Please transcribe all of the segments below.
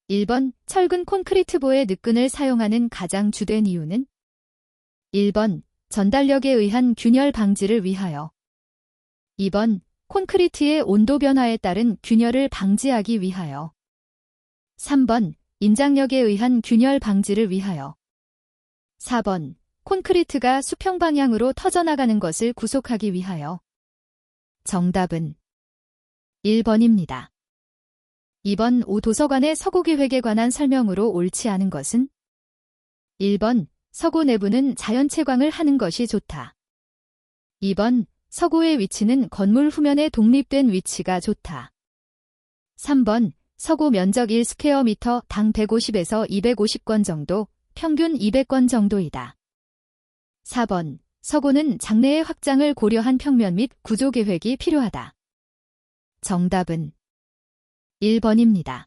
1번 철근 콘크리트보의 느끈을 사용하는 가장 주된 이유는 1번 전달력에 의한 균열 방지를 위하여 2번 콘크리트의 온도 변화에 따른 균열을 방지하기 위하여 3번 인장력에 의한 균열 방지를 위하여 4번 콘크리트가 수평 방향으로 터져나가는 것을 구속하기 위하여. 정답은 1번입니다. 2번 도서관의 서고 계획에 관한 설명으로 옳지 않은 것은 1번 서고 내부는 자연 채광을 하는 것이 좋다. 2번 서고의 위치는 건물 후면에 독립된 위치가 좋다. 3번 서고 면적 1스퀘어미터 당 150에서 250건 정도, 평균 200건 정도이다. 4번 서고는 장내의 확장을 고려한 평면 및 구조 계획이 필요하다. 정답은 1번입니다.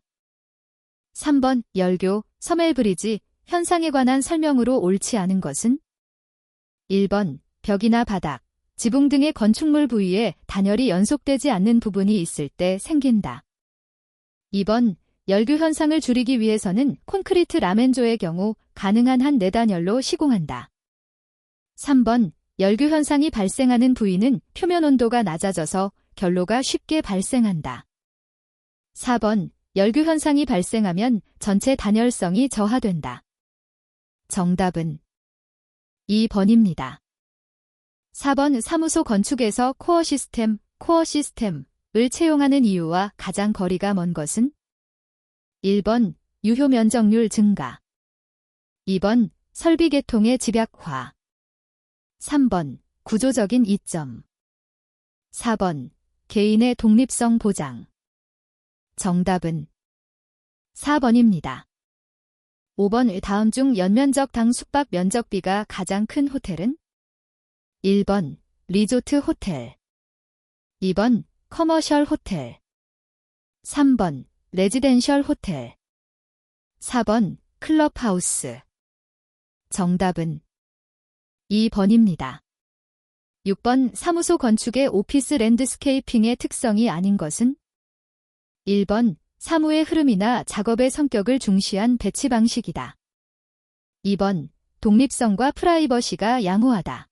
3번 열교, 서멜브리지, 현상에 관한 설명으로 옳지 않은 것은 1번 벽이나 바닥, 지붕 등의 건축물 부위에 단열이 연속되지 않는 부분이 있을 때 생긴다. 2번 열교 현상을 줄이기 위해서는 콘크리트 라멘조의 경우 가능한 한 4단열로 시공한다. 3번 열교 현상이 발생하는 부위는 표면 온도가 낮아져서 결로가 쉽게 발생한다. 4번 열교 현상이 발생하면 전체 단열성이 저하된다. 정답은 2번입니다. 4번 사무소 건축에서 코어 시스템을 채용하는 이유와 가장 거리가 먼 것은 1번 유효 면적률 증가 2번 설비 계통의 집약화 3번 구조적인 이점 4번 개인의 독립성 보장. 정답은 4번입니다. 5번 다음 중 연면적 당 숙박 면적비가 가장 큰 호텔은 1번 리조트 호텔 2번 커머셜 호텔 3번 레지덴셜 호텔 4번 클럽하우스. 정답은 2번입니다. 6번 사무소 건축의 오피스 랜드스케이핑의 특성이 아닌 것은 1번 사무의 흐름이나 작업의 성격을 중시한 배치 방식이다. 2번 독립성과 프라이버시가 양호하다.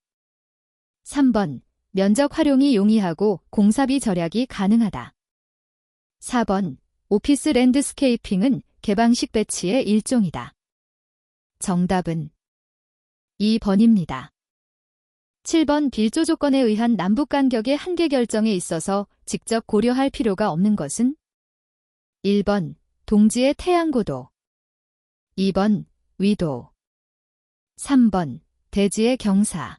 3번 면적 활용이 용이하고 공사비 절약이 가능하다. 4번 오피스 랜드스케이핑은 개방식 배치의 일종이다. 정답은 2번입니다. 7번 빌조 조건에 의한 남북 간격의 한계 결정에 있어서 직접 고려할 필요가 없는 것은 1번 동지의 태양고도 2번 위도 3번 대지의 경사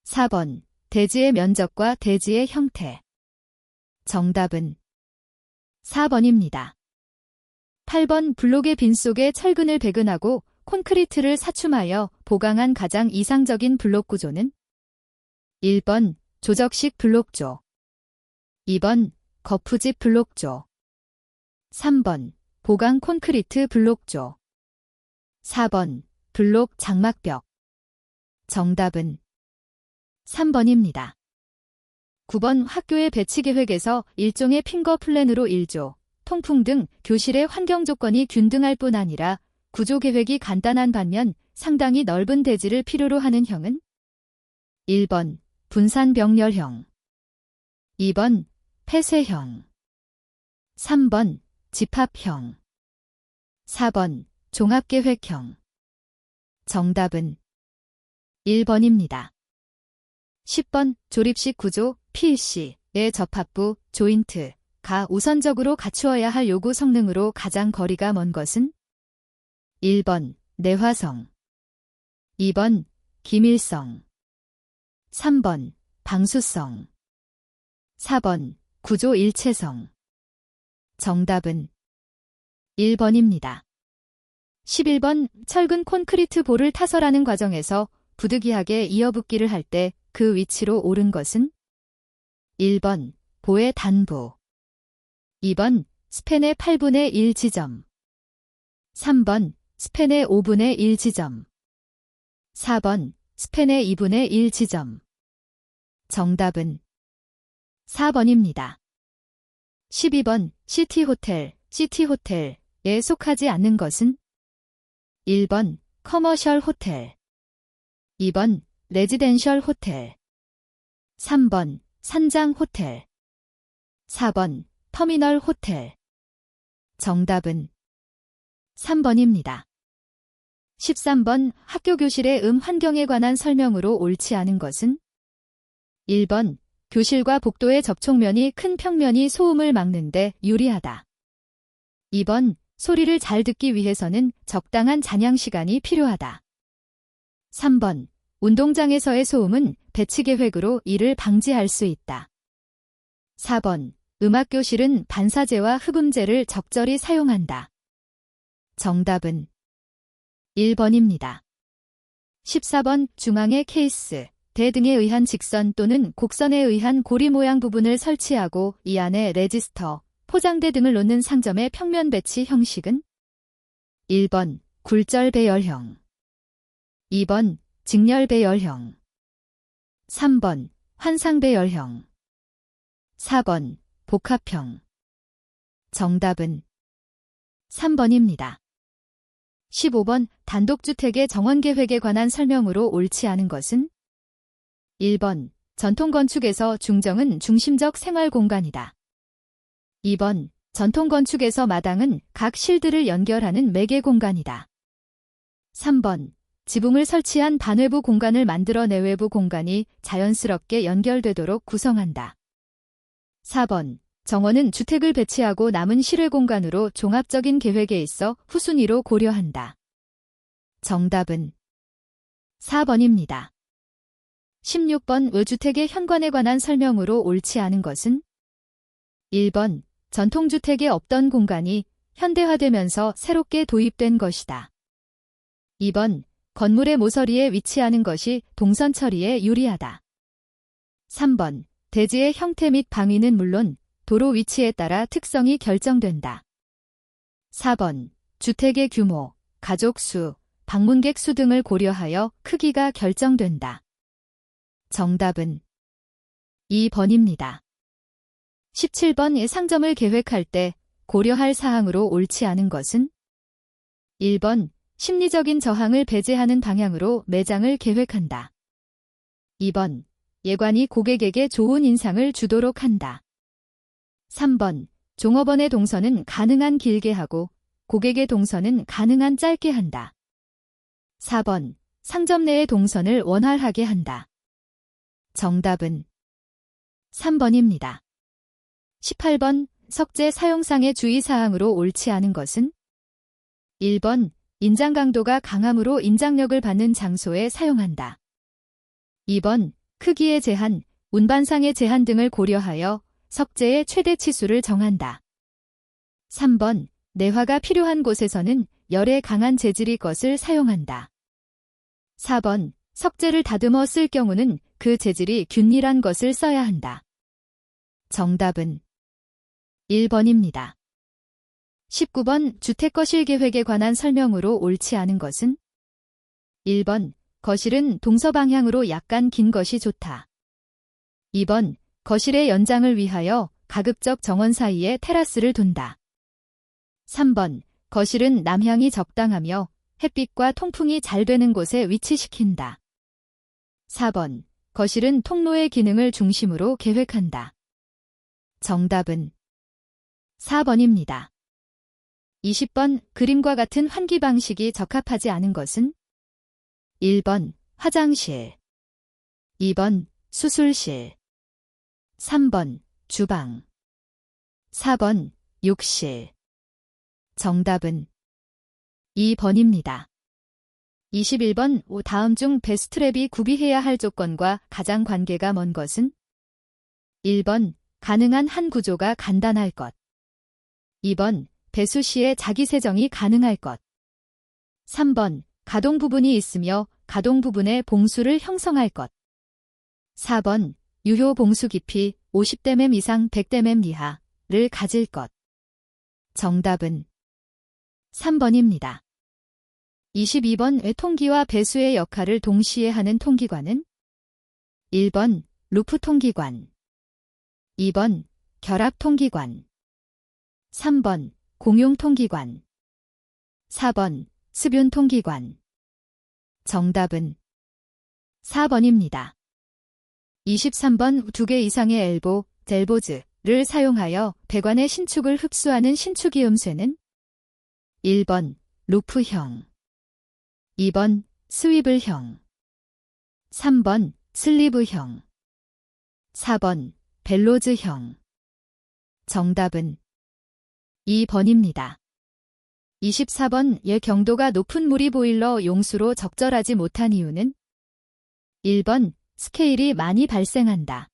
4번 대지의 면적과 대지의 형태. 정답은 4번입니다. 8번 블록의 빈속에 철근을 배근하고 콘크리트를 사춤하여 보강한 가장 이상적인 블록 구조는 1번 조적식 블록조 2번 거푸집 블록조 3번 보강 콘크리트 블록조 4번 블록 장막벽. 정답은 3번입니다. 9번 학교의 배치 계획에서 일종의 핑거 플랜으로 1조, 통풍 등 교실의 환경 조건이 균등할 뿐 아니라 구조 계획이 간단한 반면 상당히 넓은 대지를 필요로 하는 형은 1번 분산병렬형 2번 폐쇄형 3번 집합형 4번 종합계획형. 정답은 1번입니다. 10번 조립식 구조 PC의 접합부 조인트가 우선적으로 갖추어야 할 요구 성능으로 가장 거리가 먼 것은 1번 내화성 2번 기밀성 3번 방수성 4번 구조 일체성. 정답은 1번입니다. 11번 철근 콘크리트 볼을 타설하는 과정에서 부득이하게 이어붙기를 할 때 그 위치로 옳은 것은 1번 보의 단부 2번 스팬의 8분의 1 지점 3번 스팬의 5분의 1 지점 4번 스팬의 2분의 1 지점. 정답은 4번입니다. 12번 시티호텔의 속하지 않는 것은 1번 커머셜 호텔, 2번 레지덴셜 호텔, 3번 산장 호텔, 4번 터미널 호텔. 정답은 3번입니다. 13번 학교 교실의 환경에 관한 설명으로 옳지 않은 것은 1번 교실과 복도의 접촉면이 큰 평면이 소음을 막는데 유리하다. 2번 소리를 잘 듣기 위해서는 적당한 잔향 시간이 필요하다. 3번 운동장에서의 소음은 배치 계획으로 이를 방지할 수 있다. 4번 음악교실은 반사제와 흡음제를 적절히 사용한다. 정답은 1번입니다. 14번 중앙에 케이스, 대 등에 의한 직선 또는 곡선에 의한 고리 모양 부분을 설치하고 이 안에 레지스터, 포장대 등을 놓는 상점의 평면 배치 형식은 1번 굴절 배열형, 2번 직렬 배열형, 3번 환상 배열형, 4번 복합형. 정답은 3번입니다. 15번 단독주택의 정원계획에 관한 설명으로 옳지 않은 것은 1번 전통건축에서 중정은 중심적 생활공간이다. 2번 전통건축에서 마당은 각 실들을 연결하는 매개공간이다. 3번 지붕을 설치한 반외부 공간을 만들어 내외부 공간이 자연스럽게 연결되도록 구성한다. 4번 정원은 주택을 배치하고 남은 실외 공간으로 종합적인 계획에 있어 후순위로 고려한다. 정답은 4번입니다. 16번 의주택의 현관에 관한 설명으로 옳지 않은 것은 1번 전통주택에 없던 공간이 현대화되면서 새롭게 도입된 것이다. 2번 건물의 모서리에 위치하는 것이 동선 처리에 유리하다. 3번 대지의 형태 및 방위는 물론 도로 위치에 따라 특성이 결정된다. 4번 주택의 규모, 가족 수, 방문객 수 등을 고려하여 크기가 결정된다. 정답은 2번입니다. 17번 상점을 계획할 때 고려할 사항으로 옳지 않은 것은 1번 심리적인 저항을 배제하는 방향으로 매장을 계획한다. 2번 예관이 고객에게 좋은 인상을 주도록 한다. 3번 종업원의 동선은 가능한 길게 하고 고객의 동선은 가능한 짧게 한다. 4번 상점 내의 동선을 원활하게 한다. 정답은 3번입니다. 18번 석재 사용상의 주의사항으로 옳지 않은 것은 1번 인장 강도가 강함으로 인장력을 받는 장소에 사용한다. 2번 크기의 제한, 운반상의 제한 등을 고려하여 석재의 최대 치수를 정한다. 3번 내화가 필요한 곳에서는 열에 강한 재질의 것을 사용한다. 4번 석재를 다듬어 쓸 경우는 그 재질이 균일한 것을 써야 한다. 정답은 1번입니다. 19번 주택거실 계획에 관한 설명으로 옳지 않은 것은 1번 거실은 동서방향으로 약간 긴 것이 좋다. 2번 거실의 연장을 위하여 가급적 정원 사이에 테라스를 둔다. 3번 거실은 남향이 적당하며 햇빛과 통풍이 잘 되는 곳에 위치시킨다. 4번 거실은 통로의 기능을 중심으로 계획한다. 정답은 4번입니다. 20번 그림과 같은 환기 방식이 적합하지 않은 것은 1번 화장실, 2번 수술실, 3번 주방, 4번 욕실. 정답은 2번입니다. 21번 다음 중 배수트랩이 구비해야 할 조건과 가장 관계가 먼 것은 1번 가능한 한 구조가 간단할 것, 2번 배수 시에 자기세정이 가능할 것, 3번 가동 부분이 있으며 가동 부분에 봉수를 형성할 것, 4번 유효 봉수 깊이 50dm 이상 100dm 이하를 가질 것. 정답은 3번입니다. 22번 통기와 배수의 역할을 동시에 하는 통기관은 1번 루프 통기관, 2번 결합 통기관, 3번 공용 통기관. 4번 습윤 통기관. 정답은 4번입니다. 23번 2개 이상의 엘보, 젤보즈를 사용하여 배관의 신축을 흡수하는 신축이음쇠는 1번 루프형, 2번 스위블형, 3번 슬리브형, 4번 벨로즈형. 정답은 2번입니다. 24번 예 경도가 높은 무리 보일러 용수로 적절하지 못한 이유는 1번 스케일이 많이 발생한다.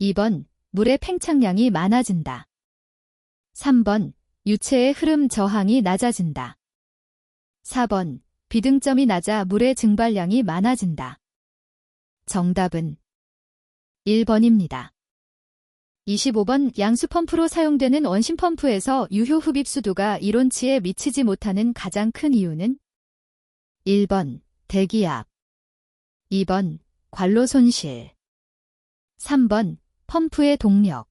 2번 물의 팽창량이 많아진다. 3번 유체의 흐름 저항이 낮아진다. 4번 비등점이 낮아 물의 증발량이 많아진다. 정답은 1번입니다. 25번 양수펌프로 사용되는 원심펌프에서 유효 흡입 수도가 이론치에 미치지 못하는 가장 큰 이유는 1번 대기압, 2번 관로 손실, 3번 펌프의 동력,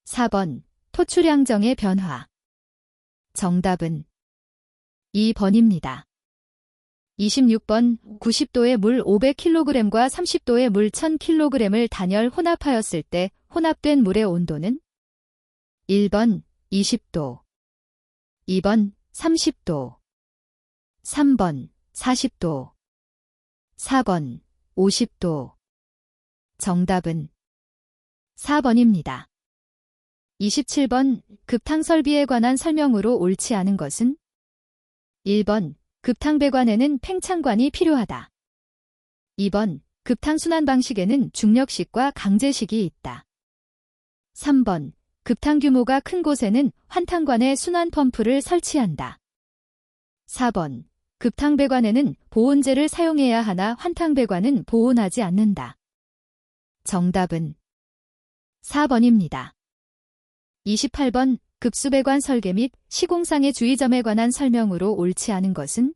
4번 토출량정의 변화. 정답은 2번입니다. 26번 90도의 물 500kg과 30도의 물 1000kg을 단열 혼합하였을 때 혼합된 물의 온도는 1번 20도, 2번 30도, 3번 40도, 4번 50도. 정답은 4번입니다. 27번 급탕 설비에 관한 설명으로 옳지 않은 것은 1번 급탕 배관에는 팽창관이 필요하다. 2번 급탕 순환 방식에는 중력식과 강제식이 있다. 3번 급탕 규모가 큰 곳에는 환탄관에 순환 펌프를 설치한다. 4번 급탕 배관에는 보온재를 사용해야 하나 환탕 배관은 보온하지 않는다. 정답은 4번입니다. 28번 급수배관 설계 및 시공상의 주의점에 관한 설명으로 옳지 않은 것은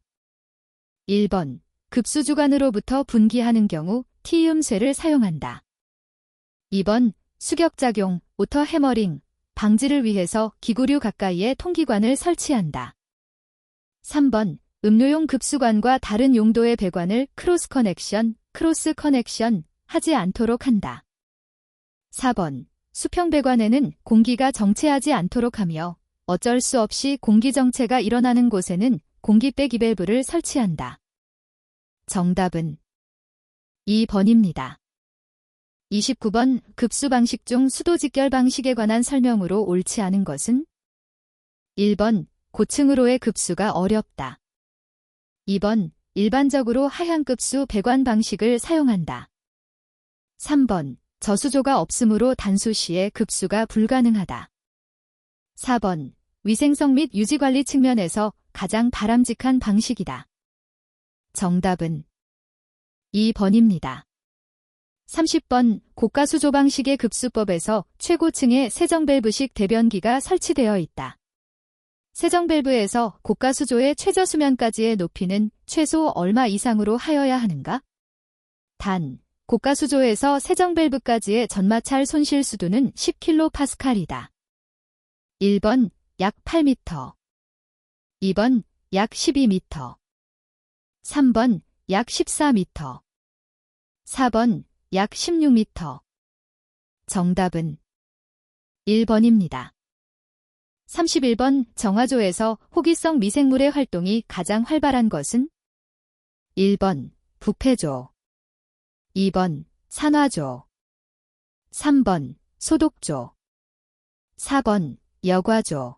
1번 급수주관으로부터 분기하는 경우 T음쇠를 사용한다. 2번 수격작용, 오터 해머링, 방지를 위해서 기구류 가까이에 통기관을 설치한다. 3번 음료용 급수관과 다른 용도의 배관을 크로스 커넥션 하지 않도록 한다. 4번 수평 배관에는 공기가 정체하지 않도록 하며 어쩔 수 없이 공기 정체가 일어나는 곳에는 공기 빼기 밸브를 설치한다. 정답은 2번입니다. 29번 급수 방식 중 수도 직결 방식에 관한 설명으로 옳지 않은 것은 1번 고층으로의 급수가 어렵다. 2번 일반적으로 하향급수 배관 방식을 사용한다. 3번 저수조가 없으므로 단수 시에 급수가 불가능하다. 4번 위생성 및 유지관리 측면에서 가장 바람직한 방식이다. 정답은 2번입니다. 30번 고가수조 방식의 급수법에서 최고층에 세정밸브식 대변기가 설치되어 있다. 세정밸브에서 고가수조의 최저수면까지의 높이는 최소 얼마 이상으로 하여야 하는가? 단, 고가수조에서 세정밸브까지의 전마찰 손실 수도는 10kPa이다. 1번 약 8m, 2번 약 12m, 3번 약 14m, 4번 약 16m. 정답은 1번입니다. 31번 정화조에서 호기성 미생물의 활동이 가장 활발한 것은 1번 부패조, 2번 산화조, 3번 소독조, 4번 여과조.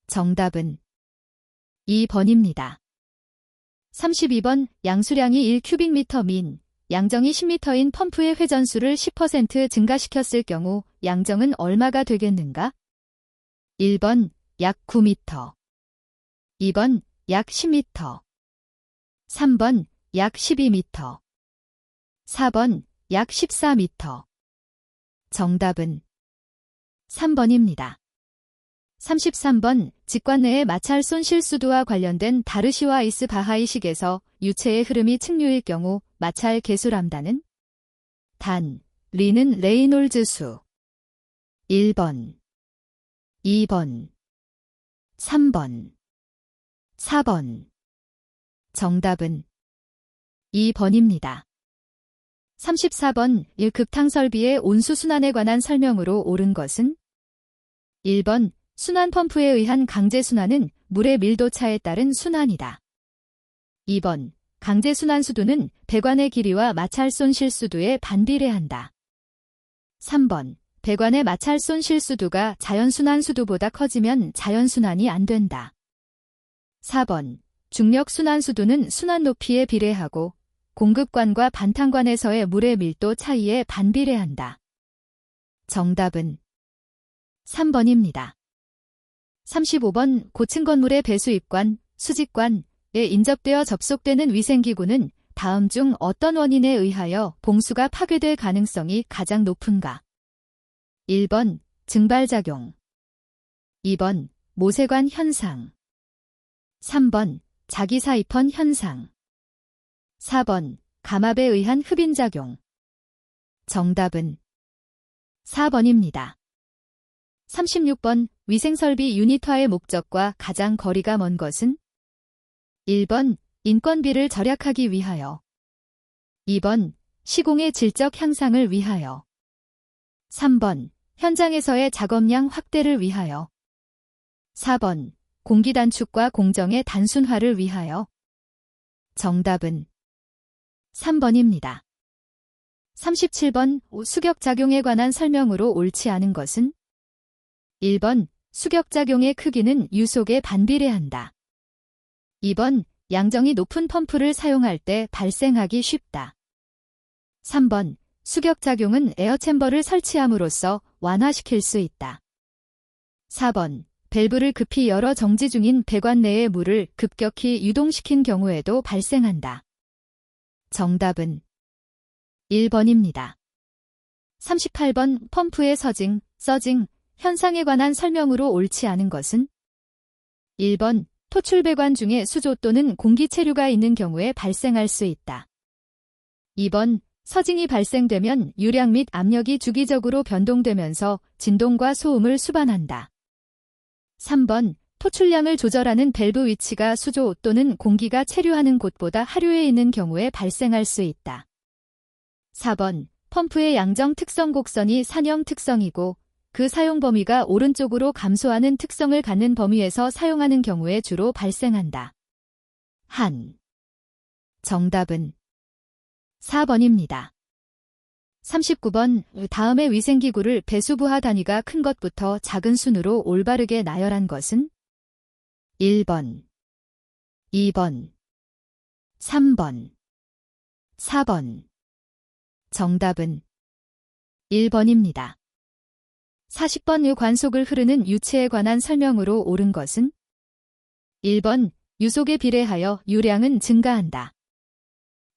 정답은 2번입니다. 32번 양수량이 1큐빅미터 민, 양정이 10m인 펌프의 회전수를 10% 증가시켰을 경우 양정은 얼마가 되겠는가? 1번 약 9m, 2번 약 10m, 3번 약 12m, 4번 약 14m. 정답은 3번입니다. 33번 직관 내의 마찰 손실 수도와 관련된 다르시와 이스바하이식에서 유체의 흐름이 측류일 경우 마찰 계수 람다는 단, 리는 레이놀즈 수. 1번, 2번, 3번. 4번. 정답은 2번입니다. 34번 급탕 설비의 온수 순환에 관한 설명으로 옳은 것은 1번 순환 펌프에 의한 강제 순환은 물의 밀도 차에 따른 순환이다. 2번 강제 순환 수도는 배관의 길이와 마찰손 실수도에 반비례한다. 3번 배관의 마찰손 실수도가 자연순환 수도보다 커지면 자연순환이 안 된다. 4번 중력 순환 수도는 순환 높이에 비례하고 공급관과 반탕관에서의 물의 밀도 차이에 반비례한다. 정답은 3번입니다. 35번 고층 건물의 배수입관, 수직관에 인접되어 접속되는 위생기구는 다음 중 어떤 원인에 의하여 봉수가 파괴될 가능성이 가장 높은가? 1번 증발작용, 2번 모세관 현상, 3번 자기사이펀 현상, 4번 감압에 의한 흡인작용. 정답은 4번입니다. 36번 위생설비 유니트화의 목적과 가장 거리가 먼 것은 1번 인건비를 절약하기 위하여, 2번 시공의 질적 향상을 위하여, 3번 현장에서의 작업량 확대를 위하여, 4번 공기 단축과 공정의 단순화를 위하여. 정답은 3번입니다. 37번 수격작용에 관한 설명으로 옳지 않은 것은 1번 수격작용의 크기는 유속에 반비례한다. 2번 양정이 높은 펌프를 사용할 때 발생하기 쉽다. 3번 수격작용은 에어챔버를 설치함으로써 완화시킬 수 있다. 4번 밸브를 급히 열어 정지 중인 배관 내의 물을 급격히 유동시킨 경우에도 발생한다. 정답은 1번입니다. 38번 펌프의 서징, 현상에 관한 설명으로 옳지 않은 것은 1번 토출배관 중에 수조 또는 공기 체류가 있는 경우에 발생할 수 있다. 2번 서징이 발생되면 유량 및 압력이 주기적으로 변동되면서 진동과 소음을 수반한다. 3번 토출량을 조절하는 밸브 위치가 수조 또는 공기가 체류하는 곳보다 하류에 있는 경우에 발생할 수 있다. 4번 펌프의 양정 특성 곡선이 산형 특성이고 그 사용 범위가 오른쪽으로 감소하는 특성을 갖는 범위에서 사용하는 경우에 주로 발생한다. 정답은 4번입니다. 39번 다음의 위생기구를 배수부하 단위가 큰 것부터 작은 순으로 올바르게 나열한 것은 1번, 2번, 3번, 4번. 정답은 1번입니다. 40번 관속을 흐르는 유체에 관한 설명으로 옳은 것은 1번 유속에 비례하여 유량은 증가한다.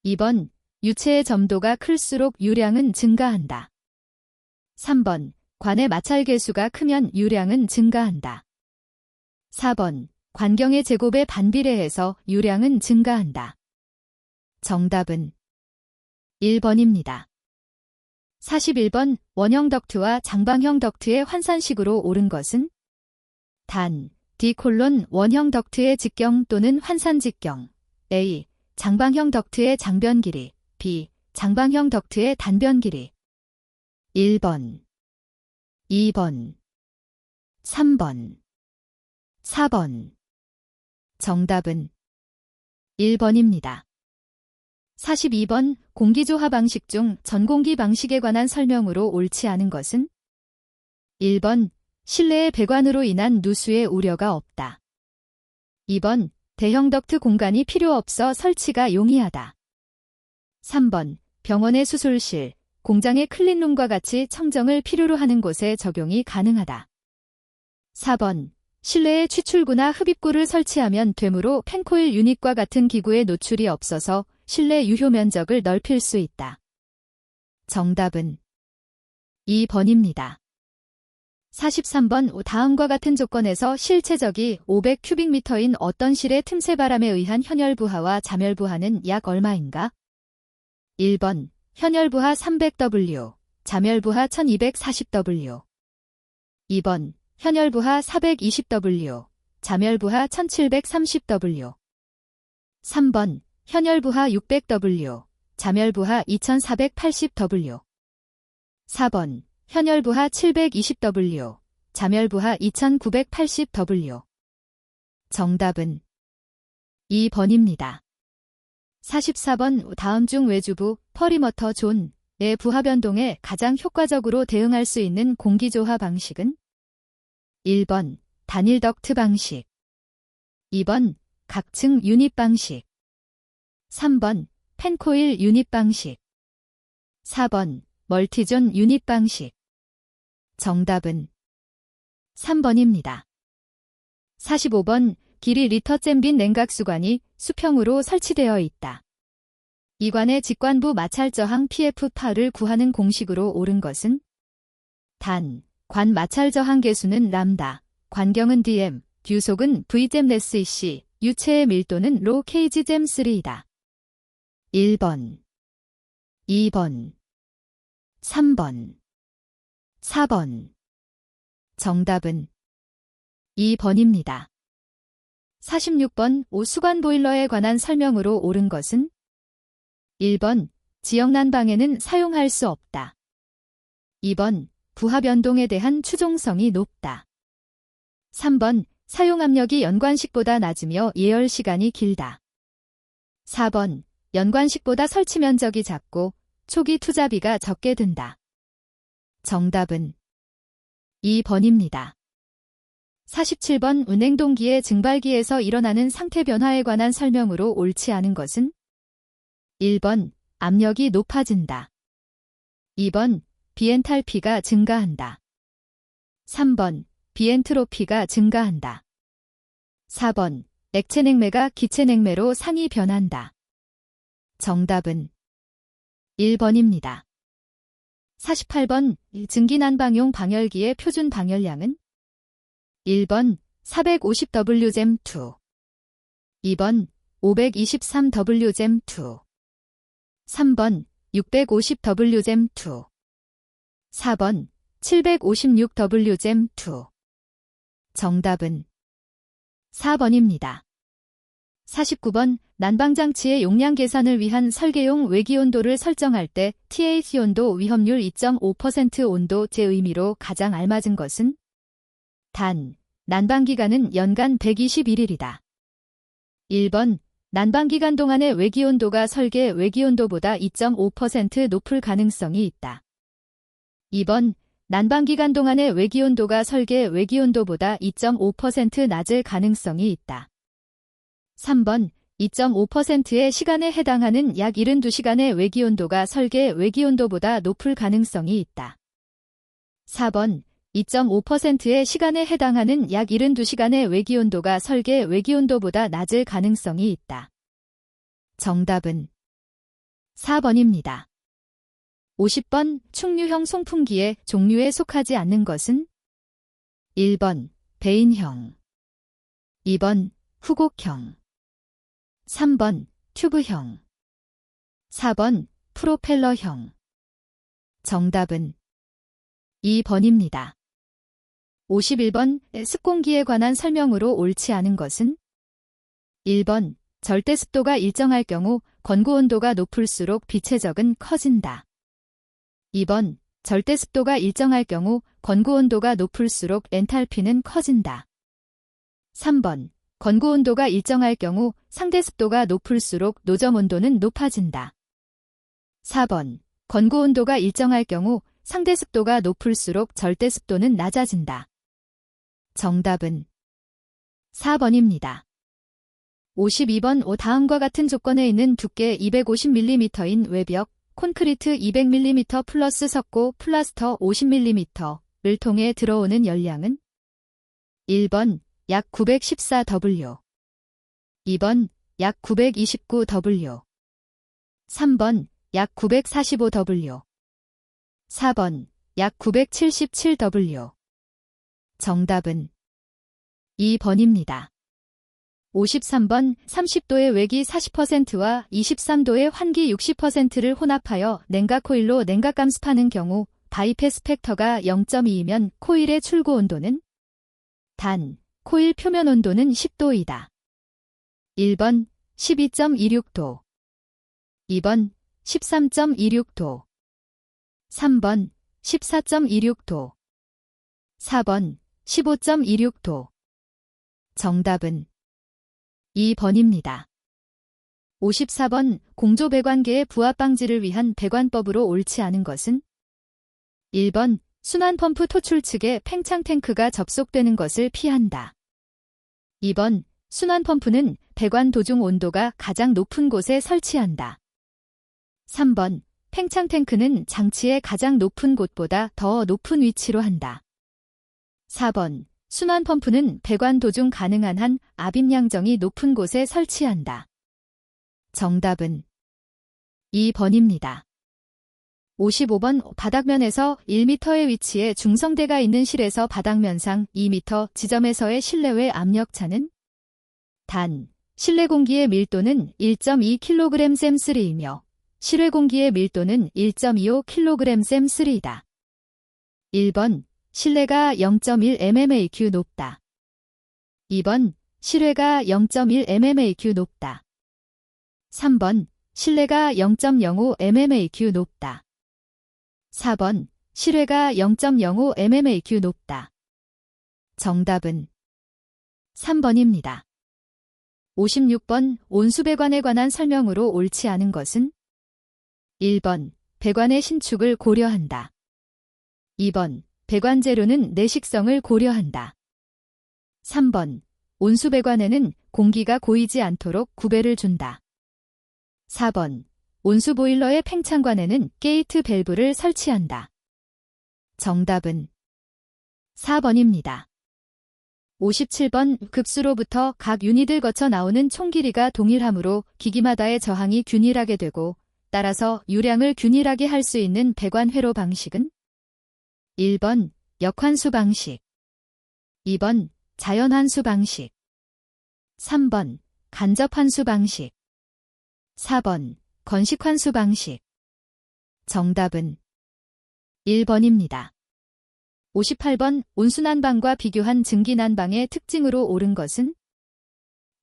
2번 유체의 점도가 클수록 유량은 증가한다. 3번 관의 마찰 계수가 크면 유량은 증가한다. 4번 관경의 제곱에 반비례해서 유량은 증가한다. 정답은 1번입니다. 41번 원형 덕트와 장방형 덕트의 환산식으로 옳은 것은 단 D: 원형 덕트의 직경 또는 환산 직경, A. 장방형 덕트의 장변 길이, B. 장방형 덕트의 단변 길이. 1번, 2번, 3번, 4번. 정답은 1번입니다. 42번 공기조화 방식 중 전공기 방식에 관한 설명으로 옳지 않은 것은 1번 실내의 배관으로 인한 누수의 우려가 없다. 2번 대형 덕트 공간이 필요 없어 설치가 용이하다. 3번 병원의 수술실, 공장의 클린룸과 같이 청정을 필요로 하는 곳에 적용이 가능하다. 4번 실내에 취출구나 흡입구를 설치하면 되므로 펜코일 유닛과 같은 기구의 노출이 없어서 실내 유효 면적을 넓힐 수 있다. 정답은 2번입니다. 43번 다음과 같은 조건에서 실체적이 500큐빅미터인 어떤 실의 틈새 바람에 의한 현열부하와 자멸부하는 약 얼마인가? 1번 현열부하 300W, 자멸부하 1240W. 2번 현열부하 420W, 자멸부하 1730W. 3번 현열부하 600W, 자멸부하 2480W. 4번 현열부하 720W, 자멸부하 2980W. 정답은 2번입니다. 44번 다음 중 외주부 퍼리머터 존의 부하 변동에 가장 효과적으로 대응할 수 있는 공기조화 방식은? 1번 단일 덕트 방식, 2번 각층 유닛 방식, 3번 펜코일 유닛 방식, 4번 멀티존 유닛 방식. 정답은 3번입니다. 45번 길이 리터잼 빈 냉각수관이 수평으로 설치되어 있다. 이 관의 직관부 마찰 저항 PF8을 구하는 공식으로 옳은 것은? 단, 관 마찰 저항 계수는 람다, 관경은 DM, 듀속은 V잼 레스 EC, 유체의 밀도는 로 KG잼 3이다. 1번, 2번, 3번, 4번. 정답은 2번입니다. 46번 오수관 보일러에 관한 설명으로 옳은 것은? 1번 지역 난방에는 사용할 수 없다. 2번 부하 변동에 대한 추종성이 높다. 3번 사용 압력이 연관식보다 낮으며 예열 시간이 길다. 4번 연관식보다 설치 면적이 작고 초기 투자비가 적게 든다. 정답은 2번입니다. 47번 운행동기의 증발기에서 일어나는 상태 변화에 관한 설명으로 옳지 않은 것은? 1번 압력이 높아진다. 2번 비엔탈피가 증가한다. 3번 비엔트로피가 증가한다. 4번 액체 냉매가 기체 냉매로 상이 변한다. 정답은 1번입니다. 48번 증기난방용 방열기의 표준 방열량은? 1번 450W잼2, 2번 523W잼2, 3번 650W잼2, 4번 756W잼2. 정답은 4번입니다. 49번 난방장치의 용량 계산을 위한 설계용 외기온도를 설정할 때 TAC 온도 위험률 2.5% 온도제 의미로 가장 알맞은 것은? 단, 난방기간은 연간 121일이다. 1번 난방기간 동안의 외기온도가 설계 외기온도보다 2.5% 높을 가능성이 있다. 2번 난방기간 동안의 외기온도가 설계 외기온도보다 2.5% 낮을 가능성이 있다. 3번 2.5%의 시간에 해당하는 약 72시간의 외기온도가 설계 외기온도보다 높을 가능성이 있다. 4번 2.5%의 시간에 해당하는 약 72시간의 외기온도가 설계 외기온도보다 낮을 가능성이 있다. 정답은 4번입니다. 50번 충류형 송풍기의 종류에 속하지 않는 것은? 1번 베인형, 2번 후곡형, 3번 튜브형, 4번 프로펠러형. 정답은 2번입니다. 51번 습공기에 관한 설명으로 옳지 않은 것은? 1번 절대습도가 일정할 경우 건구온도가 높을수록 비체적은 커진다. 2번 절대습도가 일정할 경우 건구온도가 높을수록 엔탈피는 커진다. 3번 건구온도가 일정할 경우 상대습도가 높을수록 노점온도는 높아진다. 4번 건구온도가 일정할 경우 상대습도가 높을수록 절대습도는 낮아진다. 정답은 4번입니다. 52번 다음과 같은 조건에 있는 두께 250mm인 외벽, 콘크리트 200mm 플러스 석고 플라스터 50mm를 통해 들어오는 열량은? 1번 약 914W, 2번 약 929W, 3번 약 945W, 4번 약 977W. 정답은 2번입니다. 53번 30도의 외기 40%와 23도의 환기 60%를 혼합하여 냉각 코일로 냉각 감습하는 경우 바이패스 팩터가 0.2이면 코일의 출고 온도는? 단, 코일 표면 온도는 10도이다. 1번 12.26도, 2번 13.26도, 3번 14.26도, 4번 15.26도. 정답은 2번입니다. 54번 공조 배관계의 부합 방지를 위한 배관법으로 옳지 않은 것은 1번 순환 펌프 토출 측에 팽창 탱크가 접속되는 것을 피한다. 2번 순환 펌프는 배관 도중 온도가 가장 높은 곳에 설치한다. 3번 팽창 탱크는 장치의 가장 높은 곳보다 더 높은 위치로 한다. 4번 순환 펌프는 배관 도중 가능한 한 압입 양정이 높은 곳에 설치한다. 정답은 2번입니다. 55번 바닥면에서 1m의 위치에 중성대가 있는 실에서 바닥면상 2m 지점에서의 실내외 압력차는 단, 실내 공기의 밀도는 1.2kg/cm3이며 실외 공기의 밀도는 1.25kg/cm3이다. 1번 실내가 0.1 mmHg 높다. 2번 실외가 0.1 mmHg 높다. 3번 실내가 0.05 mmHg 높다. 4번 실외가 0.05 mmHg 높다. 정답은 3번입니다. 56번 온수배관에 관한 설명으로 옳지 않은 것은 1번 배관의 신축을 고려한다. 2번 배관 재료는 내식성을 고려한다. 3번 온수배관에는 공기가 고이지 않도록 구배를 준다. 4번 온수보일러의 팽창관에는 게이트 밸브를 설치한다. 정답은 4번입니다. 57번 급수로부터 각 유닛을 거쳐 나오는 총 길이가 동일하므로 기기마다의 저항이 균일하게 되고 따라서 유량을 균일하게 할 수 있는 배관 회로 방식은 1번 역환수 방식, 2번 자연환수 방식, 3번 간접환수 방식, 4번 건식환수 방식. 정답은 1번입니다. 58번 온수난방과 비교한 증기난방의 특징으로 옳은 것은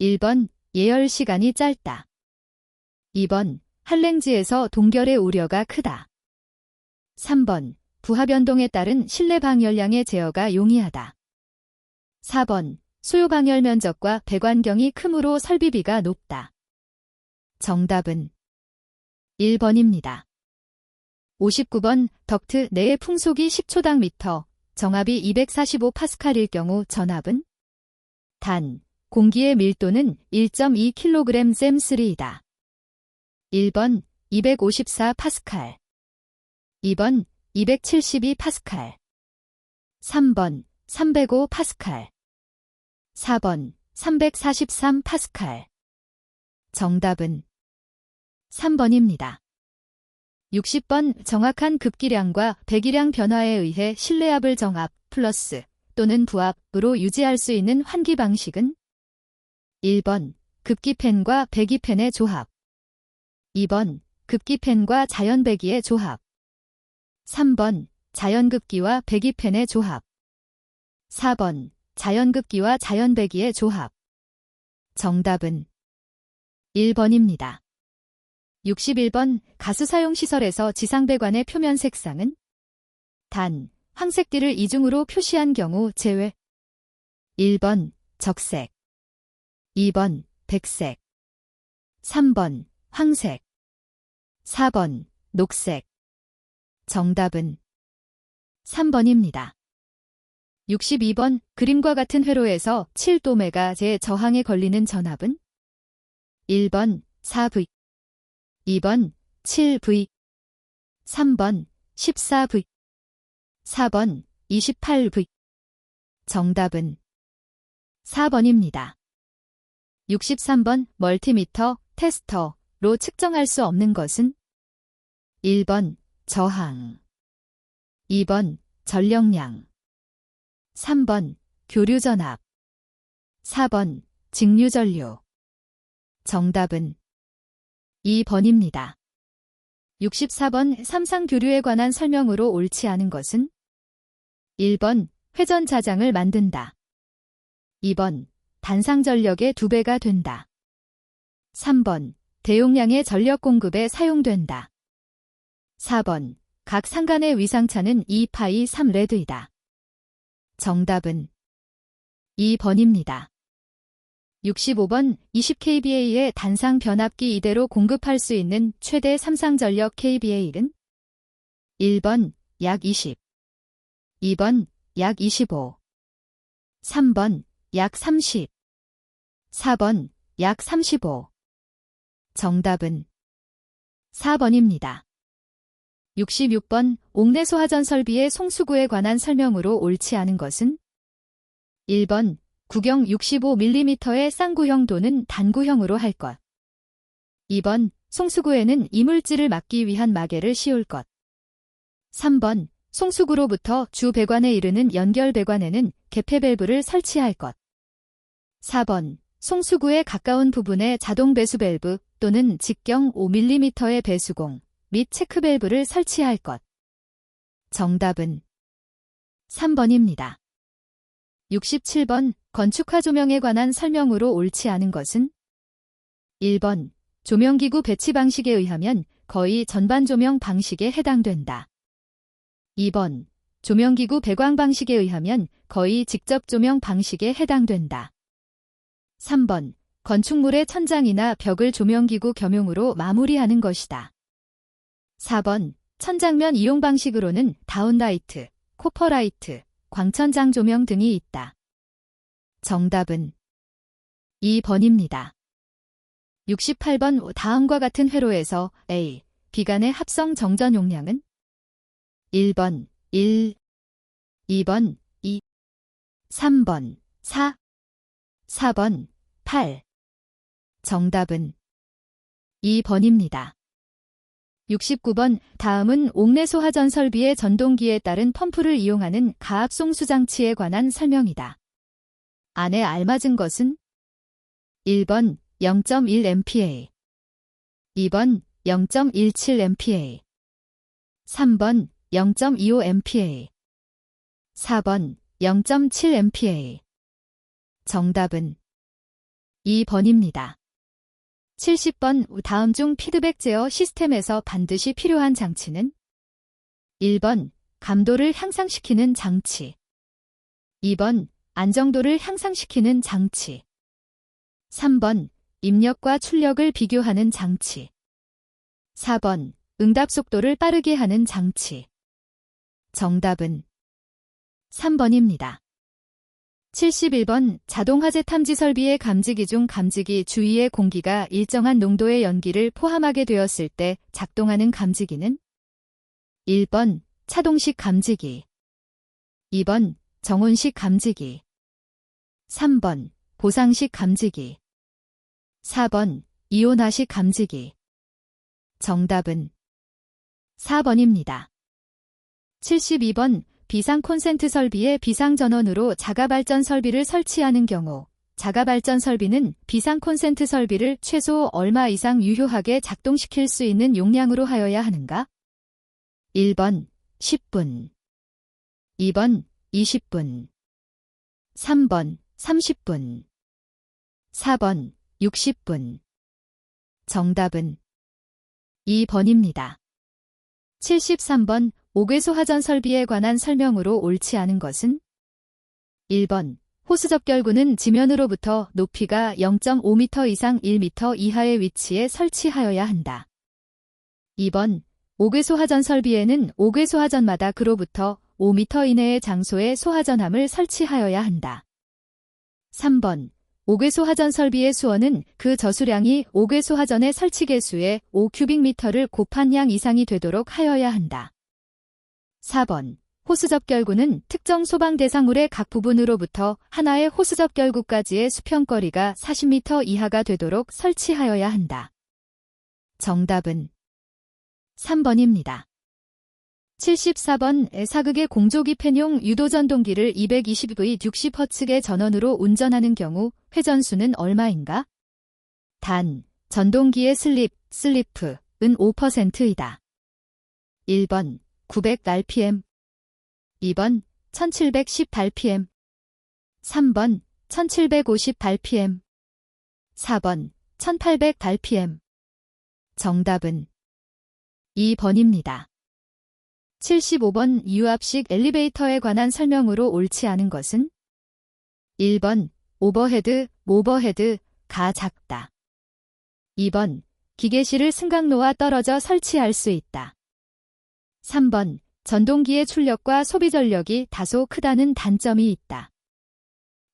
1번 예열 시간이 짧다. 2번 한랭지에서 동결의 우려가 크다. 3번 부하 변동에 따른 실내 방열량의 제어가 용이하다. 4번 소요 방열 면적과 배관경이 크므로 설비비가 높다. 정답은 1번입니다. 59번 덕트 내의 풍속이 10초당 미터, 정압이 245파스칼일 경우 전압은 단, 공기의 밀도는 1.2kg/cm3이다. 1번 254파스칼, 2번 272파스칼, 3번 305파스칼, 4번 343파스칼. 정답은 3번입니다. 60번 정확한 급기량과 배기량 변화에 의해 실내압을 정압 플러스 또는 부압으로 유지할 수 있는 환기 방식은 1번 급기팬과 배기팬의 조합, 2번 급기팬과 자연배기의 조합, 3번 자연급기와 배기팬의 조합, 4번 자연급기와 자연배기의 조합. 정답은 1번입니다. 61번 가스 사용 시설에서 지상배관의 표면 색상은 단, 황색띠를 이중으로 표시한 경우 제외. 1번 적색, 2번 백색, 3번 황색, 4번 녹색. 정답은 3번입니다. 62번 그림과 같은 회로에서 7도메가제 저항에 걸리는 전압은 1번 4V, 2번 7V, 3번 14V, 4번 28V. 정답은 4번입니다. 63번 멀티미터 테스터로 측정할 수 없는 것은 1번 저항, 2번 전력량, 3번 교류전압, 4번 직류전류. 정답은 2번입니다. 64번 삼상교류에 관한 설명으로 옳지 않은 것은 1번 회전자장을 만든다. 2번, 단상전력의 2배가 된다. 3번, 대용량의 전력 공급에 사용된다. 4번, 각 상간의 위상차는 2파이 3레드이다. 정답은 2번입니다. 65번 20kVA의 단상 변압기 이대로 공급할 수 있는 최대 3상전력 kVA는 1번 약 20, 2번 약 25, 3번 약 30, 4번 약 35. 정답은 4번입니다. 66번 옥내 소화전 설비의 송수구에 관한 설명으로 옳지 않은 것은 1번 구경 65mm의 쌍구형 또는 단구형으로 할 것. 2번 송수구에는 이물질을 막기 위한 마개를 씌울 것. 3번 송수구로부터 주 배관에 이르는 연결 배관에는 개폐 밸브를 설치할 것. 4번 송수구에 가까운 부분에 자동 배수 밸브 또는 직경 5mm의 배수공 및 체크 밸브를 설치할 것. 정답은 3번입니다. 67번 건축화 조명에 관한 설명으로 옳지 않은 것은 1번 조명기구 배치 방식에 의하면 거의 전반 조명 방식에 해당된다. 2번 조명기구 배광 방식에 의하면 거의 직접 조명 방식에 해당된다. 3번 건축물의 천장이나 벽을 조명기구 겸용으로 마무리하는 것이다. 4번 천장면 이용 방식으로는 다운라이트, 코퍼라이트, 광천장 조명 등이 있다. 정답은 2번입니다. 68번 다음과 같은 회로에서 A, B 간의 합성 정전 용량은 1번 1, 2번 2, 3번 4, 4번 8. 정답은 2번입니다. 69번 다음은 옥내 소화전 설비의 전동기에 따른 펌프를 이용하는 가압송수 장치에 관한 설명이다. 안에 알맞은 것은 1번 0.1 MPa, 2번 0.17 MPa, 3번 0.25 MPa, 4번 0.7 MPa. 정답은 2번입니다. 70번 다음 중 피드백 제어 시스템에서 반드시 필요한 장치는 1번 감도를 향상시키는 장치, 2번 안정도를 향상시키는 장치, 3번 입력과 출력을 비교하는 장치, 4번 응답 속도를 빠르게 하는 장치. 정답은 3번입니다. 71번 자동화재 탐지 설비의 감지기 중 감지기 주위의 공기가 일정한 농도의 연기를 포함하게 되었을 때 작동하는 감지기는 1번 차동식 감지기, 2번 정온식 감지기, 3번 보상식 감지기, 4번 이온화식 감지기. 정답은 4번입니다. 72번 비상 콘센트 설비의 비상 전원으로 자가발전 설비를 설치하는 경우 자가발전 설비는 비상 콘센트 설비를 최소 얼마 이상 유효하게 작동시킬 수 있는 용량으로 하여야 하는가? 1번 10분, 2번 20분, 3번 30분, 4번 60분. 정답은 2번입니다. 73번 옥외소화전 설비에 관한 설명으로 옳지 않은 것은 1번 호스 접결구는 지면으로부터 높이가 0.5m 이상 1m 이하의 위치에 설치하여야 한다. 2번 옥외소화전 설비에는 옥외소화전마다 그로부터 5m 이내의 장소에 소화전함을 설치하여야 한다. 3번 옥외소화전 설비의 수원은 그 저수량이 옥외소화전의 설치 개수의 5큐빅미터를 곱한 양 이상이 되도록 하여야 한다. 4번 호스 접결구는 특정 소방 대상물의 각 부분으로부터 하나의 호스 접결구까지의 수평거리가 40m 이하가 되도록 설치하여야 한다. 정답은 3번입니다. 74번 사극의 공조기 팬용 유도전동기를 220V 60Hz의 전원으로 운전하는 경우 회전수는 얼마인가? 단, 전동기의 슬리프은 5%이다. 1번 900rpm, 2번 1710rpm, 3번 1750 rpm. 4번 1800 rpm. 정답은 2번입니다. 75번 유압식 엘리베이터에 관한 설명으로 옳지 않은 것은 1번 오버헤드, 모버헤드가 작다. 2번 기계실을 승강로와 떨어져 설치할 수 있다. 3번 전동기의 출력과 소비 전력이 다소 크다는 단점이 있다.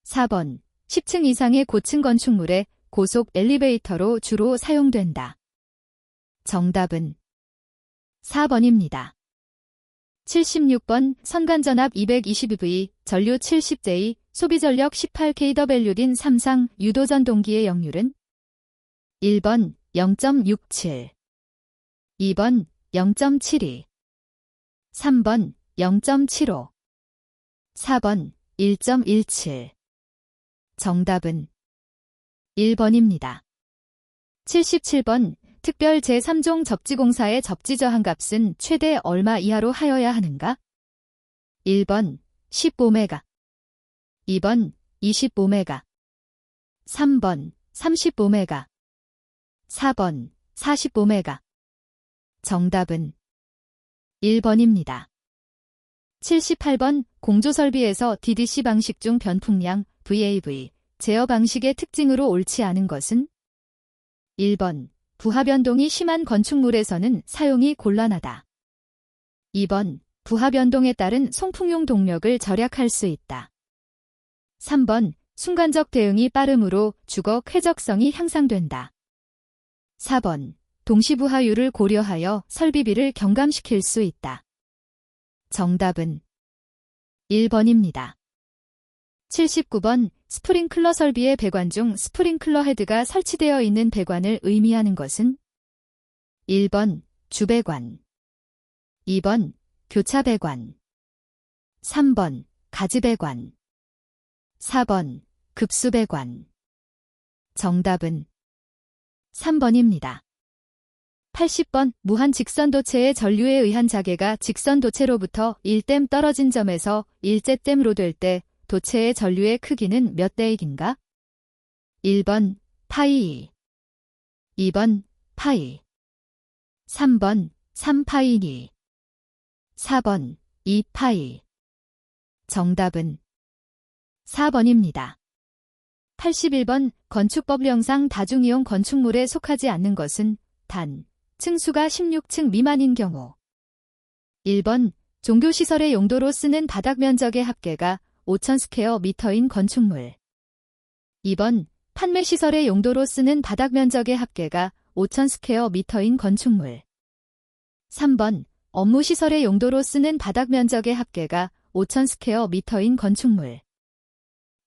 4번 10층 이상의 고층 건축물에 고속 엘리베이터로 주로 사용된다. 정답은 4번입니다. 76번 선간전압 220V, 전류 70J, 소비전력 18kW인 삼상 유도전동기의 역률은 1번 0.67, 2번 0.72, 3번 0.75, 4번 1.17. 정답은 1번입니다. 77번 특별 제3종 접지공사의 접지저항값은 최대 얼마 이하로 하여야 하는가? 1번 15메가, 2번 25메가, 3번 35메가, 4번 45메가. 정답은 1번입니다. 78번 공조설비에서 DDC 방식 중 변풍량 VAV 제어 방식의 특징으로 옳지 않은 것은 1번 부하 변동이 심한 건축물에서는 사용이 곤란하다. 2번 부하 변동에 따른 송풍용 동력을 절약할 수 있다. 3번 순간적 대응이 빠르므로 주거 쾌적성이 향상된다. 4번 동시부하율을 고려하여 설비비를 경감시킬 수 있다. 정답은 1번입니다. 79번 스프링클러 설비의 배관 중 스프링클러 헤드가 설치되어 있는 배관을 의미하는 것은 1번 주배관, 2번 교차배관, 3번 가지배관, 4번 급수배관. 정답은 3번입니다. 80번 무한 직선도체의 전류에 의한 자개가 직선도체로부터 1댐 떨어진 점에서 일제댐으로 될 때 도체의 전류의 크기는 몇 대 1인가? 1번 파이 2, 2번 파이, 3번 3파이 2, 4번 2파이. 정답은 4번입니다. 81번 건축법령상 다중이용 건축물에 속하지 않는 것은 단 층수가 16층 미만인 경우 1번 종교시설의 용도로 쓰는 바닥 면적의 합계가 5,000스퀘어미터인 건축물, 2번 판매시설의 용도로 쓰는 바닥 면적의 합계가 5,000스퀘어미터인 건축물, 3번 업무시설의 용도로 쓰는 바닥 면적의 합계가 5,000스퀘어미터인 건축물,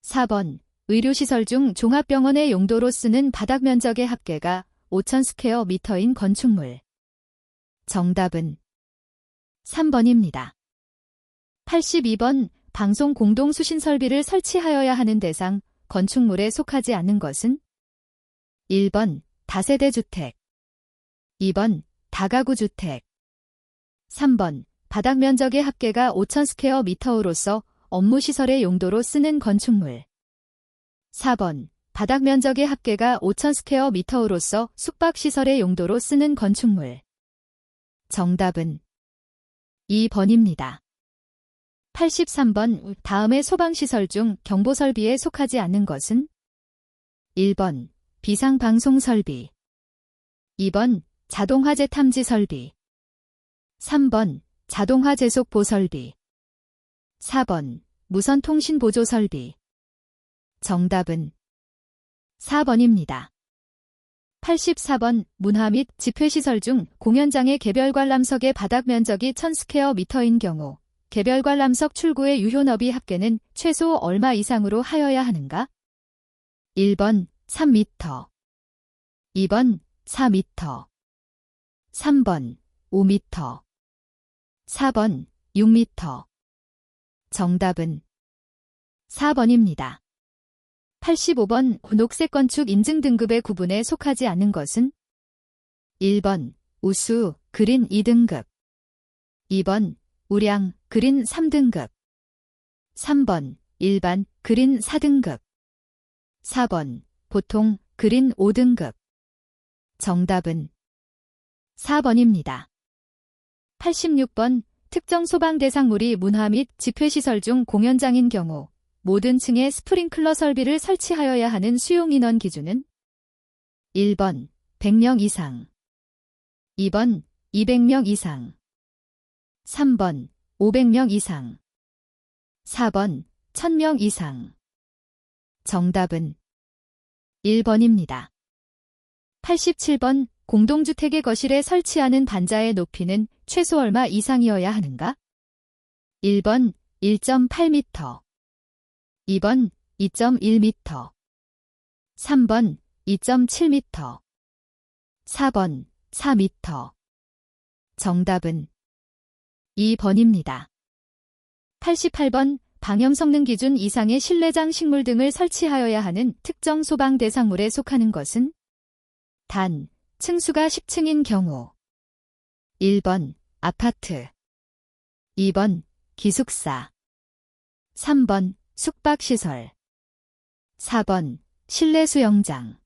4번 의료시설 중 종합병원의 용도로 쓰는 바닥 면적의 합계가 5,000스퀘어미터인 건축물. 정답은 3번입니다. 82번 방송 공동 수신 설비를 설치하여야 하는 대상 건축물에 속하지 않는 것은 1번 다세대 주택, 2번 다가구 주택, 3번 바닥 면적의 합계가 5,000스퀘어미터로서 업무시설의 용도로 쓰는 건축물, 4번 바닥 면적의 합계가 5,000스퀘어미터로서 숙박시설의 용도로 쓰는 건축물. 정답은 2번입니다. 83번 다음의 소방시설 중 경보설비에 속하지 않는 것은 1번 비상방송설비, 2번 자동화재 탐지설비, 3번 자동화재 속보설비, 4번 무선통신보조설비. 정답은 4번입니다. 84번 문화 및 집회시설 중 공연장의 개별 관람석의 바닥 면적이 1,000스퀘어미터인 경우 개별 관람석 출구의 유효너비 합계는 최소 얼마 이상으로 하여야 하는가? 1번 3m, 2번 4m, 3번 5m, 4번 6m. 정답은 4번입니다. 85번 녹색 건축 인증 등급의 구분에 속하지 않는 것은 1번 우수 그린 2등급, 2번 우량 그린 3등급, 3번 일반 그린 4등급. 4번 보통 그린 5등급. 정답은 4번입니다. 86번 특정 소방 대상물이 문화 및 집회시설 중 공연장인 경우 모든 층에 스프링클러 설비를 설치하여야 하는 수용 인원 기준은 1번 100명 이상, 2번 200명 이상, 3번 500명 이상, 4번 1000명 이상. 정답은 1번입니다. 87번 공동주택의 거실에 설치하는 반자의 높이는 최소 얼마 이상이어야 하는가? 1번 1.8m, 2번 2.1m, 3번 2.7m, 4번 4m. 정답은 2번입니다. 88번 방염 성능 기준 이상의 실내장 식물 등을 설치하여야 하는 특정 소방 대상물에 속하는 것은 단, 층수가 10층인 경우 1번 아파트, 2번 기숙사, 3번 숙박시설, 4번 실내 수영장.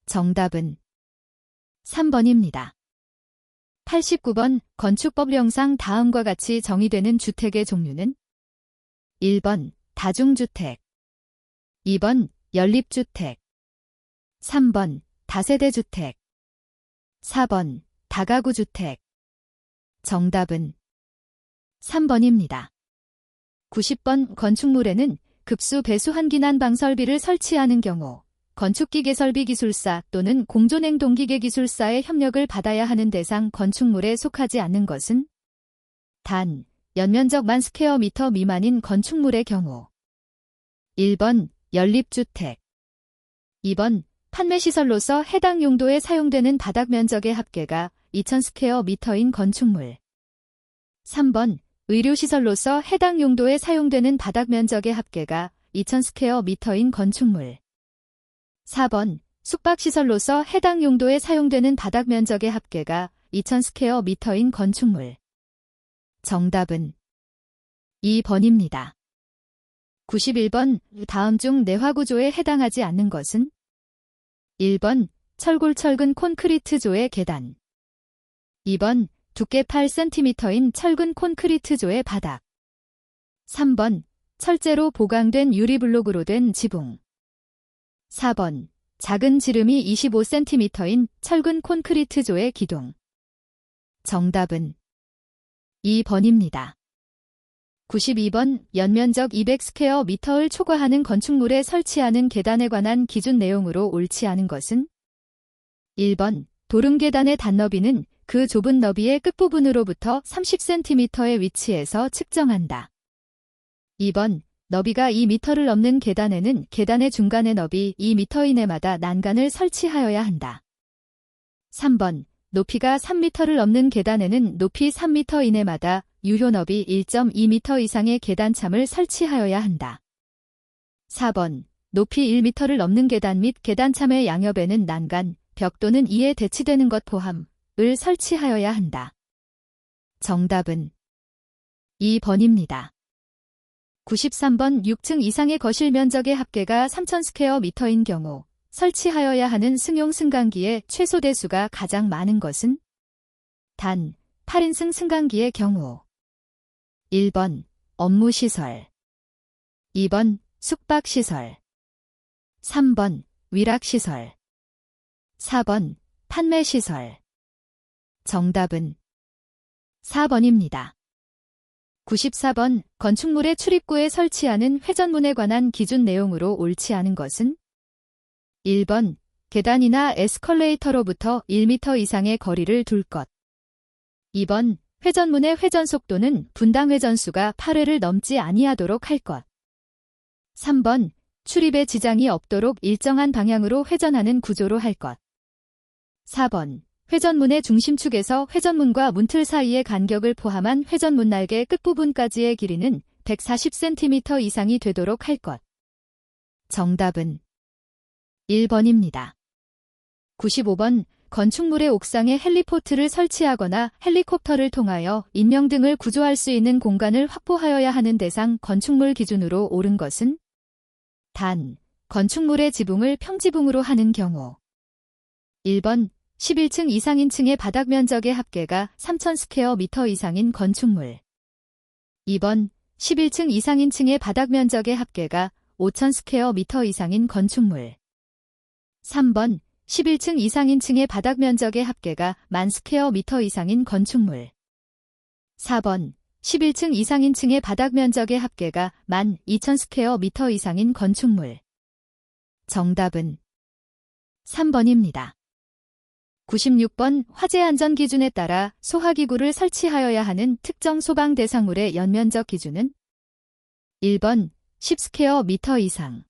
정답은 3번입니다. 89번 건축법령상 다음과 같이 정의되는 주택의 종류는 1번 다중주택, 2번 연립주택, 3번 다세대주택, 4번 다가구주택. 정답은 3번입니다. 90번 건축물에는 급수 배수 환기난 방설비를 설치하는 경우 건축기계설비 기술사 또는 공존행동기계 기술사의 협력을 받아야 하는 대상 건축물에 속하지 않는 것은 단, 연면적 10,000 스퀘어미터 미만인 건축물의 경우 1번 연립주택, 2번 판매시설로서 해당 용도에 사용되는 바닥 면적의 합계가 2,000 스퀘어미터인 건축물, 3번 의료시설로서 해당 용도에 사용되는 바닥 면적의 합계가 2,000 스퀘어미터인 건축물, 4번 숙박시설로서 해당 용도에 사용되는 바닥 면적의 합계가 2,000 스퀘어미터인 건축물. 정답은 2번입니다. 91번 다음 중 내화구조에 해당하지 않는 것은 1번 철골철근 콘크리트조의 계단, 2번 두께 8cm인 철근 콘크리트조의 바닥, 3번 철제로 보강된 유리블록으로 된 지붕, 4번 작은 지름이 25cm인 철근 콘크리트조의 기둥. 정답은 2번입니다. 92번 연면적 200 스퀘어미터를 초과하는 건축물에 설치하는 계단에 관한 기준 내용으로 옳지 않은 것은 1번 도름계단의 단너비는 그 좁은 너비의 끝부분으로부터 30cm의 위치에서 측정한다. 2번 너비가 2m를 넘는 계단에는 계단의 중간의 너비 2m 이내마다 난간을 설치하여야 한다. 3번 높이가 3m를 넘는 계단에는 높이 3m 이내마다 유효 너비 1.2m 이상의 계단참을 설치하여야 한다. 4번 높이 1m를 넘는 계단 및 계단참의 양옆에는 난간, 벽 또는 이에 대치되는 것 포함을 설치하여야 한다. 정답은 2번입니다. 93번 6층 이상의 거실 면적의 합계가 3,000 스퀘어미터인 경우 설치하여야 하는 승용 승강기의 최소 대수가 가장 많은 것은 단 8인승 승강기의 경우 1번 업무시설, 2번 숙박시설, 3번 위락시설, 4번 판매시설. 정답은 4번입니다. 94번 건축물의 출입구에 설치하는 회전문에 관한 기준 내용으로 옳지 않은 것은 1번 계단이나 에스컬레이터로부터 1m 이상의 거리를 둘 것, 2번 회전문의 회전 속도는 분당 회전수가 8회를 넘지 아니하도록 할 것, 3번 출입에 지장이 없도록 일정한 방향으로 회전하는 구조로 할 것, 4번 회전문의 중심축에서 회전문과 문틀 사이의 간격을 포함한 회전문 날개 끝부분까지의 길이는 140cm 이상이 되도록 할 것. 정답은 1번입니다. 95번 건축물의 옥상에 헬리포트를 설치하거나 헬리콥터를 통하여 인명 등을 구조할 수 있는 공간을 확보하여야 하는 대상 건축물 기준으로 옳은 것은 단 건축물의 지붕을 평지붕으로 하는 경우. 1번 11층 이상인 층의 바닥 면적의 합계가 3,000 스퀘어미터 이상인 건축물. 2번 11층 이상인 층의 바닥 면적의 합계가 5,000 스퀘어미터 이상인 건축물. 3번 11층 이상인 층의 바닥 면적의 합계가 10,000 스퀘어미터 이상인 건축물. 4번 11층 이상인 층의 바닥 면적의 합계가 12,000 스퀘어미터 이상인 건축물. 정답은 3번입니다. 96번 화재 안전 기준에 따라 소화기구를 설치하여야 하는 특정 소방 대상물의 연면적 기준은 1번 10 스퀘어미터 이상,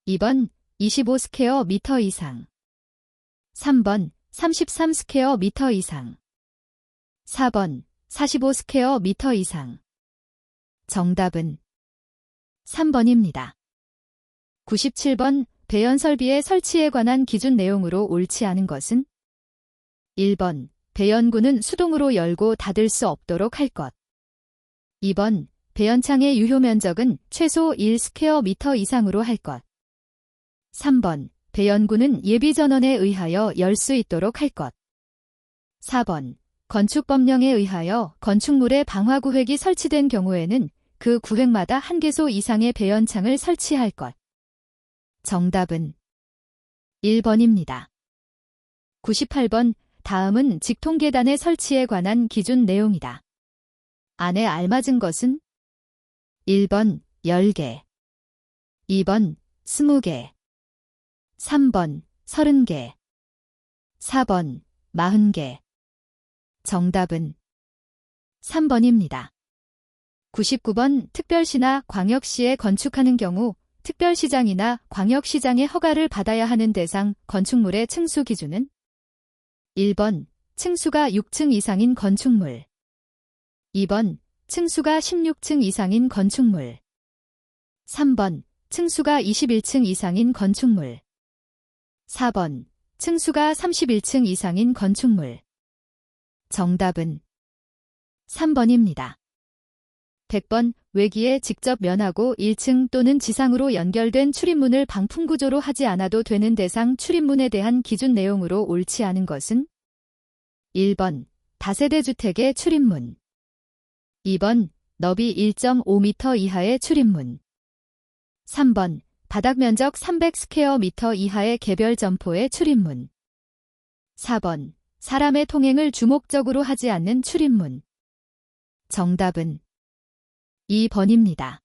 2번 25 스퀘어미터 이상, 3번 33 스퀘어미터 이상, 4번 45 스퀘어미터 이상. 정답은 3번입니다. 97번 배연 설비의 설치에 관한 기준 내용으로 옳지 않은 것은 1번 배연구는 수동으로 열고 닫을 수 없도록 할 것. 2번 배연창의 유효 면적은 최소 1 스퀘어미터 이상으로 할 것. 3번 배연구는 예비 전원에 의하여 열 수 있도록 할 것. 4번 건축법령에 의하여 건축물에 방화구획이 설치된 경우에는 그 구획마다 1개소 이상의 배연창을 설치할 것. 정답은 1번입니다. 98번 다음은 직통계단의 설치에 관한 기준 내용이다. 안에 알맞은 것은 1번 10개, 2번 20개, 3번 30개, 4번 40개. 정답은 3번입니다. 99번 특별시나 광역시에 건축하는 경우 특별시장이나 광역시장의 허가를 받아야 하는 대상 건축물의 층수 기준은 1번 층수가 6층 이상인 건축물, 2번 층수가 16층 이상인 건축물, 3번 층수가 21층 이상인 건축물, 4번 층수가 31층 이상인 건축물. 정답은 3번입니다. 100번 외기에 직접 면하고 1층 또는 지상으로 연결된 출입문을 방풍구조로 하지 않아도 되는 대상 출입문에 대한 기준 내용으로 옳지 않은 것은 1번 다세대 주택의 출입문, 2번 너비 1.5m 이하의 출입문, 3번 바닥 면적 300 스퀘어미터 이하의 개별 점포의 출입문, 4번 사람의 통행을 주목적으로 하지 않는 출입문. 정답은 2번입니다.